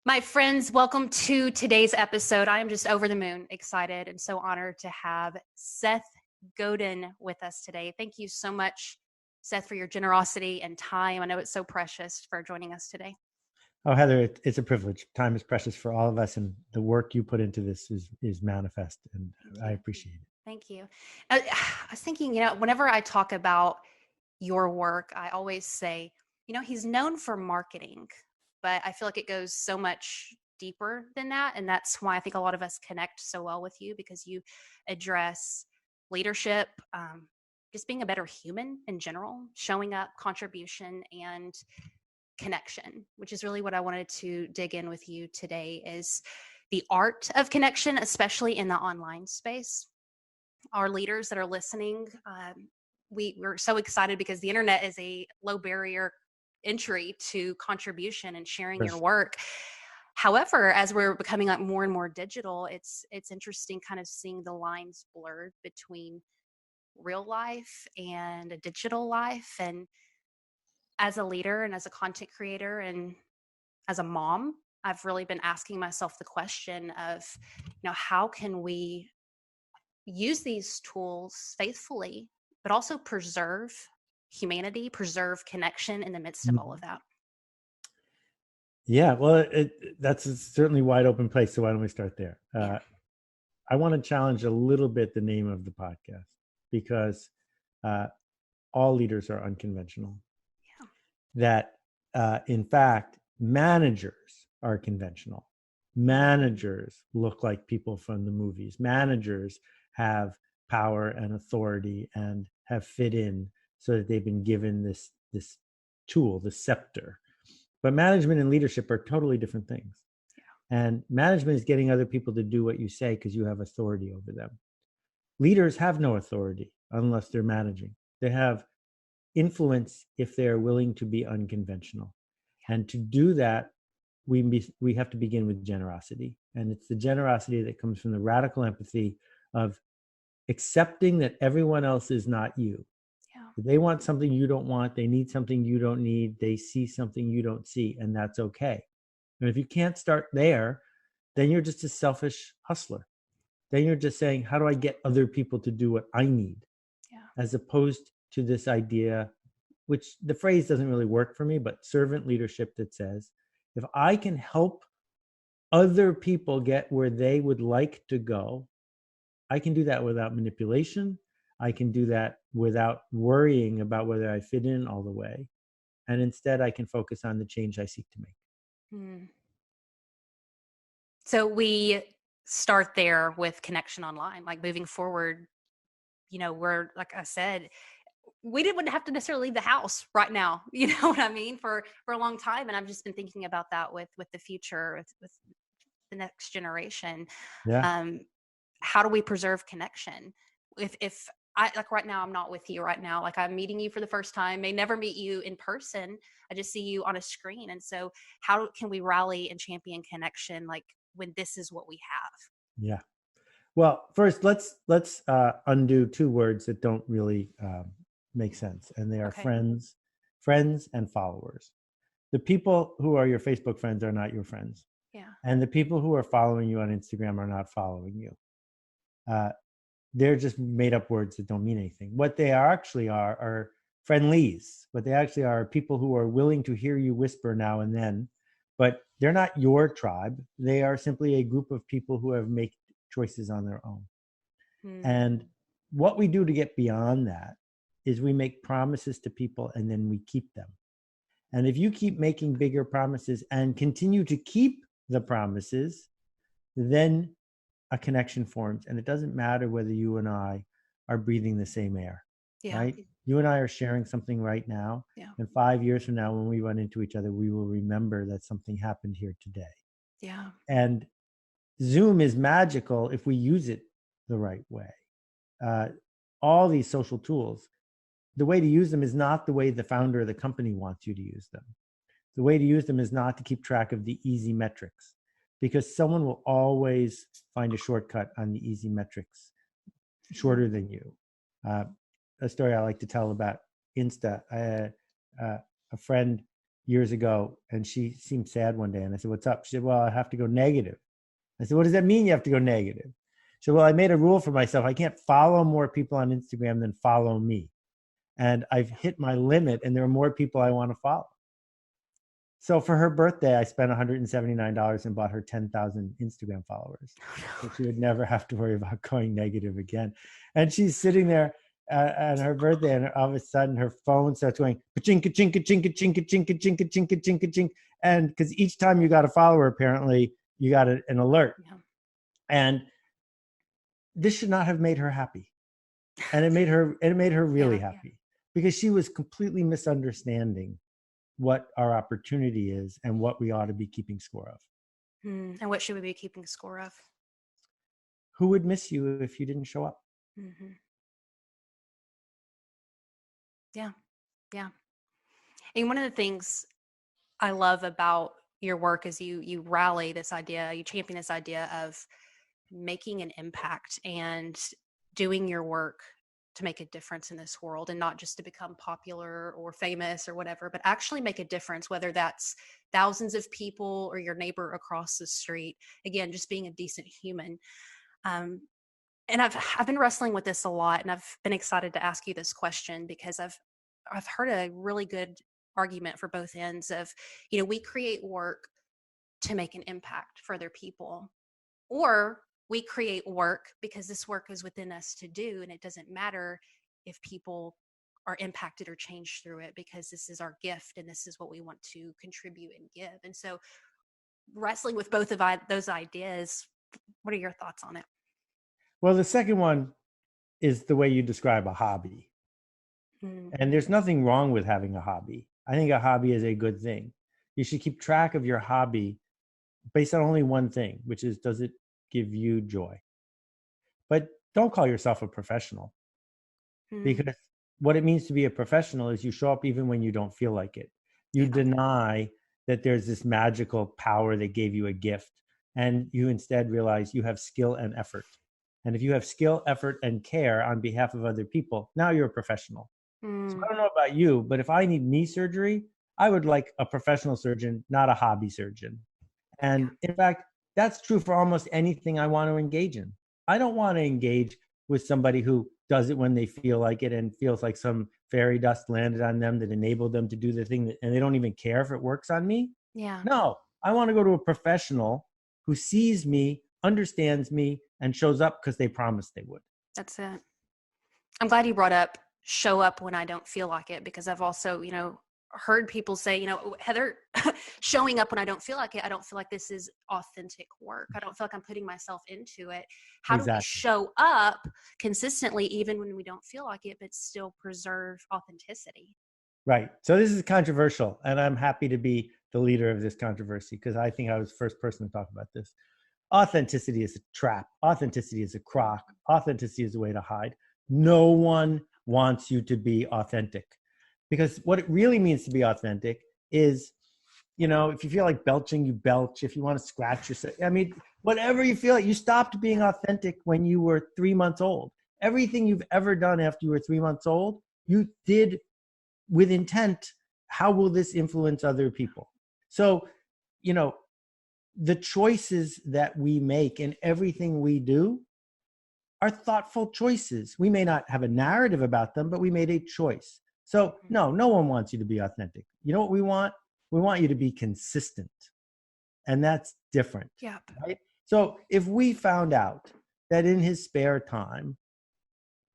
My friends, welcome to today's episode. I am just over the moon excited and so honored to have Seth Godin with us today. Thank you so much, Seth, for your generosity and time. I know it's so precious for joining us today. Oh, Heather, it's a privilege. Time is precious for all of us, and the work you put into this is manifest, and I appreciate it. Thank you. I was thinking, whenever I talk about your work, I always say, he's known for marketing, but I feel like it goes so much deeper than that. And that's why I think a lot of us connect so well with you, because you address leadership, just being a better human in general, showing up, contribution, and connection, which is really what I wanted to dig in with you today, is the art of connection, especially in the online space. Our leaders that are listening, we're so excited because the internet is a low barrier entry to contribution and sharing your work. However, as we're becoming like more and more digital, it's interesting kind of seeing the lines blurred between real life and a digital life. And as a leader and as a content creator and as a mom, I've really been asking myself the question of, how can we use these tools faithfully, but also preserve humanity, preserve connection in the midst of all of that? Yeah, well, that's a certainly wide open place. So why don't we start there? I want to challenge a little bit the name of the podcast, because all leaders are unconventional. Yeah. That, in fact, managers are conventional. Managers look like people from the movies. Managers have power and authority and have fit in so that they've been given this tool, the scepter. But management and leadership are totally different things. Yeah. And management is getting other people to do what you say because you have authority over them. Leaders have no authority unless they're managing. They have influence if they're willing to be unconventional. Yeah. And to do that, we have to begin with generosity. And it's the generosity that comes from the radical empathy of accepting that everyone else is not you. Yeah. They want something you don't want. They need something you don't need. They see something you don't see, and that's okay. And if you can't start there, then you're just a selfish hustler. Then you're just saying, how do I get other people to do what I need? Yeah. As opposed to this idea, which the phrase doesn't really work for me, but servant leadership, that says, if I can help other people get where they would like to go, I can do that without manipulation. I can do that without worrying about whether I fit in all the way. And instead, I can focus on the change I seek to make. So we start there with connection online, like moving forward, we're, like I said, we wouldn't have to necessarily leave the house right now, you know what I mean, for a long time. And I've just been thinking about that with the future, with the next generation. Yeah. How do we preserve connection? If I, like right now, I'm not with you right now, like I'm meeting you for the first time, may never meet you in person. I just see you on a screen. And so how can we rally and champion connection, like when this is what we have? Yeah. Well, first, let's undo two words that don't really make sense. And they are friends and followers. The people who are your Facebook friends are not your friends. Yeah. And the people who are following you on Instagram are not following you. They're just made up words that don't mean anything. What they actually are friendlies. What they actually are people who are willing to hear you whisper now and then, but they're not your tribe. They are simply a group of people who have made choices on their own. And what we do to get beyond that is we make promises to people and then we keep them. And if you keep making bigger promises and continue to keep the promises, then a connection forms. And it doesn't matter whether you and I are breathing the same air, right? You and I are sharing something right now. Yeah. And 5 years from now, when we run into each other, we will remember that something happened here today. Yeah. And Zoom is magical if we use it the right way. All these social tools, the way to use them is not the way the founder of the company wants you to use them. The way to use them is not to keep track of the easy metrics, because someone will always find a shortcut on the easy metrics, shorter than you. A story I like to tell about Insta. A friend years ago, and she seemed sad one day. And I said, "What's up?" She said, "Well, I have to go negative." I said, "What does that mean you have to go negative?" She said, "Well, I made a rule for myself. I can't follow more people on Instagram than follow me. And I've hit my limit, and there are more people I want to follow." So for her birthday, I spent $179 and bought her 10,000 Instagram followers. So she would never have to worry about going negative again. And she's sitting there at her birthday, and all of a sudden her phone starts going ka-chink, ka-chink, ka-chink, ka-chink, ka-chink, ka-chink, ka-chink, ka-chink, ka-chink. And because each time you got a follower, apparently you got an alert. Yeah. And this should not have made her happy. And it made her really happy because she was completely misunderstanding what our opportunity is and what we ought to be keeping score of. And what should we be keeping score of? Who would miss you if you didn't show up? Mm-hmm. Yeah. Yeah. And one of the things I love about your work is you rally this idea, you champion this idea of making an impact and doing your work to make a difference in this world, and not just to become popular or famous or whatever, but actually make a difference, whether that's thousands of people or your neighbor across the street. Again, just being a decent human. And I've been wrestling with this a lot, and I've been excited to ask you this question because I've heard a really good argument for both ends of, we create work to make an impact for other people, or we create work because this work is within us to do, and it doesn't matter if people are impacted or changed through it, because this is our gift and this is what we want to contribute and give. And so wrestling with both of those ideas, what are your thoughts on it? Well, the second one is the way you describe a hobby. And there's nothing wrong with having a hobby. I think a hobby is a good thing. You should keep track of your hobby based on only one thing, which is, does it give you joy? But don't call yourself a professional, because what it means to be a professional is you show up even when you don't feel like it. You deny that there's this magical power that gave you a gift, and you instead realize you have skill and effort. And if you have skill, effort, and care on behalf of other people, now you're a professional. So I don't know about you, but if I need knee surgery, I would like a professional surgeon, not a hobby surgeon. And in fact, that's true for almost anything I want to engage in. I don't want to engage with somebody who does it when they feel like it and feels like some fairy dust landed on them that enabled them to do the thing, and they don't even care if it works on me. Yeah. No, I want to go to a professional who sees me, understands me, and shows up because they promised they would. That's it. I'm glad you brought up show up when I don't feel like it, because I've also, heard people say, Heather, showing up when I don't feel like it, I don't feel like this is authentic work. I don't feel like I'm putting myself into it. How do we show up consistently, even when we don't feel like it, but still preserve authenticity? Right. So this is controversial, and I'm happy to be the leader of this controversy because I think I was the first person to talk about this. Authenticity is a trap. Authenticity is a crock. Authenticity is a way to hide. No one wants you to be authentic, because what it really means to be authentic is, if you feel like belching, you belch. If you want to scratch yourself, whatever you feel like. You stopped being authentic when you were 3 months old. Everything you've ever done after you were 3 months old, you did with intent. How will this influence other people? So, the choices that we make in everything we do are thoughtful choices. We may not have a narrative about them, but we made a choice. So no one wants you to be authentic. You know what we want? We want you to be consistent. And that's different. Yeah. Right? So if we found out that in his spare time,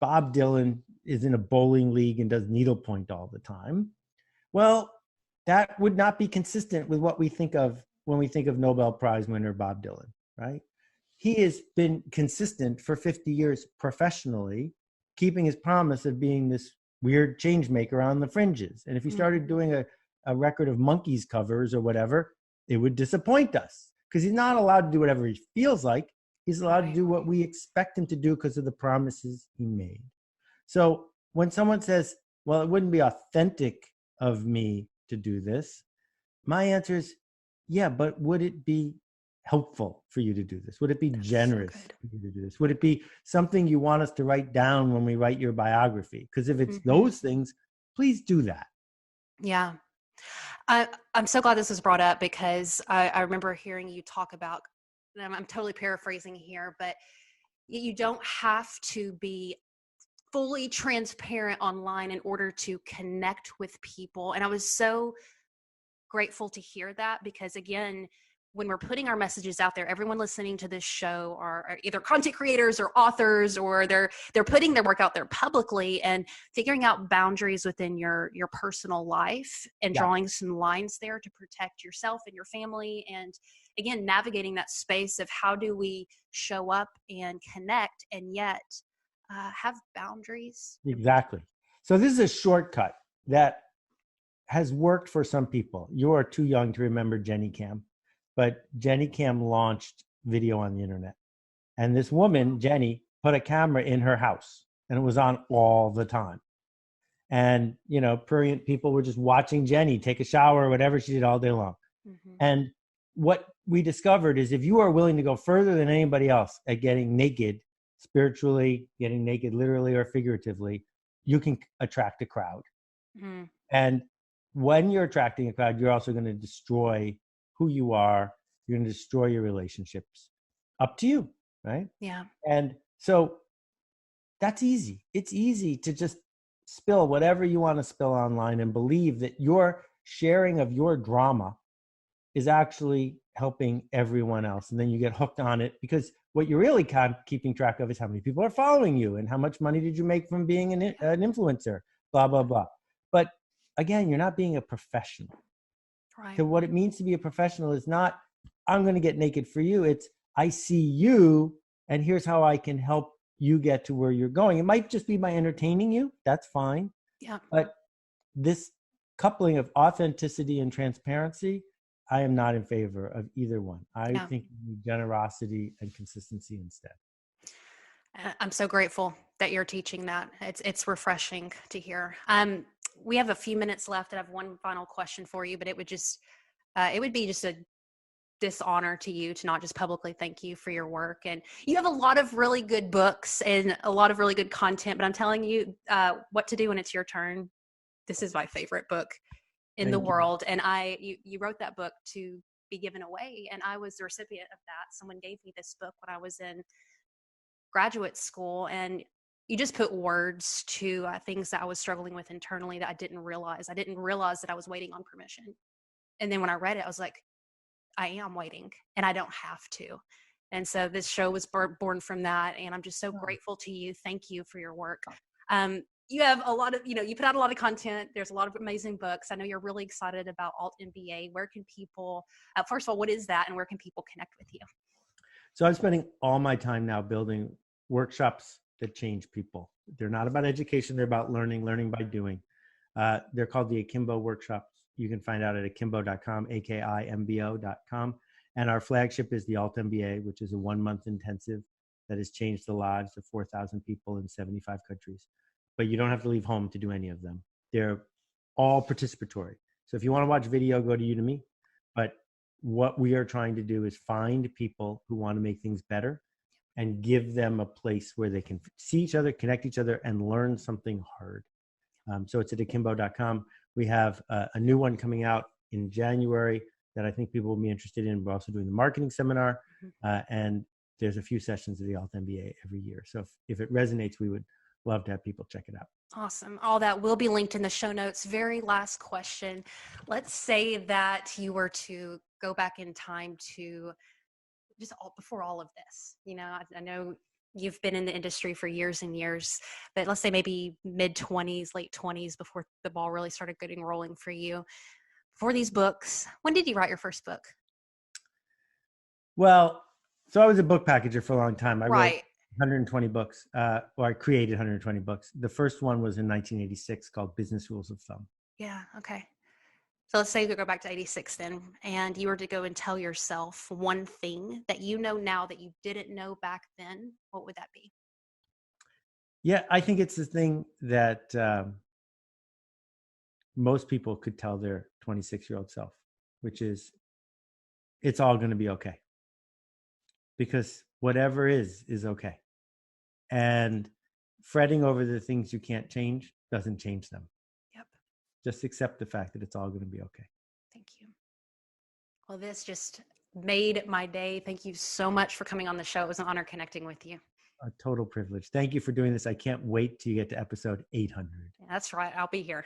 Bob Dylan is in a bowling league and does needlepoint all the time, well, that would not be consistent with what we think of when we think of Nobel Prize winner Bob Dylan, right? He has been consistent for 50 years professionally, keeping his promise of being this weird change maker on the fringes. And if he started doing a record of monkeys covers or whatever, it would disappoint us, because he's not allowed to do whatever he feels like. He's allowed to do what we expect him to do because of the promises he made. So when someone says, well, it wouldn't be authentic of me to do this, my answer is, yeah, but would it be helpful for you to do this? Would it be generous for you to do this? Would it be something you want us to write down when we write your biography? Because if it's those things, please do that. Yeah. I'm so glad this was brought up because I remember hearing you talk about, and I'm totally paraphrasing here, but you don't have to be fully transparent online in order to connect with people. And I was so grateful to hear that because, again, when we're putting our messages out there, everyone listening to this show are either content creators or authors, or they're putting their work out there publicly, and figuring out boundaries within your personal life and Yeah, drawing some lines there to protect yourself and your family. And again, navigating that space of how do we show up and connect and yet have boundaries. exactly. So this is a shortcut that has worked for some people. You are too young to remember Jenny Cam, but Jenny Cam launched video on the internet. And this woman, Jenny, put a camera in her house and it was on all the time. And, you know, prurient people were just watching Jenny take a shower or whatever she did all day long. Mm-hmm. And what we discovered is if you are willing to go further than anybody else at getting naked, spiritually, getting naked literally or figuratively, you can attract a crowd. Mm-hmm. And when you're attracting a crowd, you're also going to destroy who you are. You're going to destroy your relationships. Up to you, right? Yeah. And so that's easy. It's easy to just spill whatever you want to spill online and believe that your sharing of your drama is actually helping everyone else. And then you get hooked on it because what you're really keeping track of is how many people are following you and how much money did you make from being an influencer, blah, blah, blah. But again, you're not being a professional. Right. So what it means to be a professional is not, I'm going to get naked for you. It's, I see you and here's how I can help you get to where you're going. It might just be by entertaining you. That's fine. Yeah. But this coupling of authenticity and transparency, I am not in favor of either one. I think you need generosity and consistency instead. I'm so grateful that you're teaching that. It's refreshing to hear. We have a few minutes left. I have one final question for you, but it would be just a dishonor to you to not just publicly thank you for your work. And you have a lot of really good books and a lot of really good content, but I'm telling you what to do when it's your turn. This is my favorite book in the world. And you wrote that book to be given away. And I was the recipient of that. Someone gave me this book when I was in graduate school, and you just put words to things that I was struggling with internally that I didn't realize. I didn't realize that I was waiting on permission. And then when I read it, I was like, I am waiting and I don't have to. And so this show was born from that. And I'm just so grateful to you. Thank you for your work. You have a lot of, you put out a lot of content. There's a lot of amazing books. I know you're really excited about altMBA. Where can people, first of all, what is that and where can people connect with you? So I'm spending all my time now building workshops that change people. They're not about education. They're about learning by doing. They're called the Akimbo Workshops. You can find out at akimbo.com, akimbo.com. And our flagship is the altMBA, which is a 1-month intensive that has changed the lives of 4,000 people in 75 countries. But you don't have to leave home to do any of them. They're all participatory. So if you want to watch video, go to Udemy. But what we are trying to do is find people who want to make things better and give them a place where they can see each other, connect each other, and learn something hard. So it's at akimbo.com. We have a new one coming out in January that I think people will be interested in. We're also doing the marketing seminar, and there's a few sessions of the altMBA every year. So if it resonates, we would love to have people check it out. Awesome. All that will be linked in the show notes. Very last question. Let's say that you were to go back in time to before all of this. I know you've been in the industry for years and years, but let's say maybe mid-20s, late 20s, before the ball really started getting rolling for you. Before these books, when did you write your first book? Well, so I was a book packager for a long time. I Right. wrote 120 books, or I created 120 books. The first one was in 1986 called Business Rules of Thumb. Yeah. Okay. So let's say we go back to 86 then, and you were to go and tell yourself one thing that you know now that you didn't know back then, what would that be? Yeah, I think it's the thing that most people could tell their 26-year-old self, which is it's all going to be okay. Because whatever is okay. And fretting over the things you can't change doesn't change them. Yep. Just accept the fact that it's all going to be okay. Well, this just made my day. Thank you so much for coming on the show. It was an honor connecting with you. A total privilege. Thank you for doing this. I can't wait till you get to episode 800. That's right. I'll be here.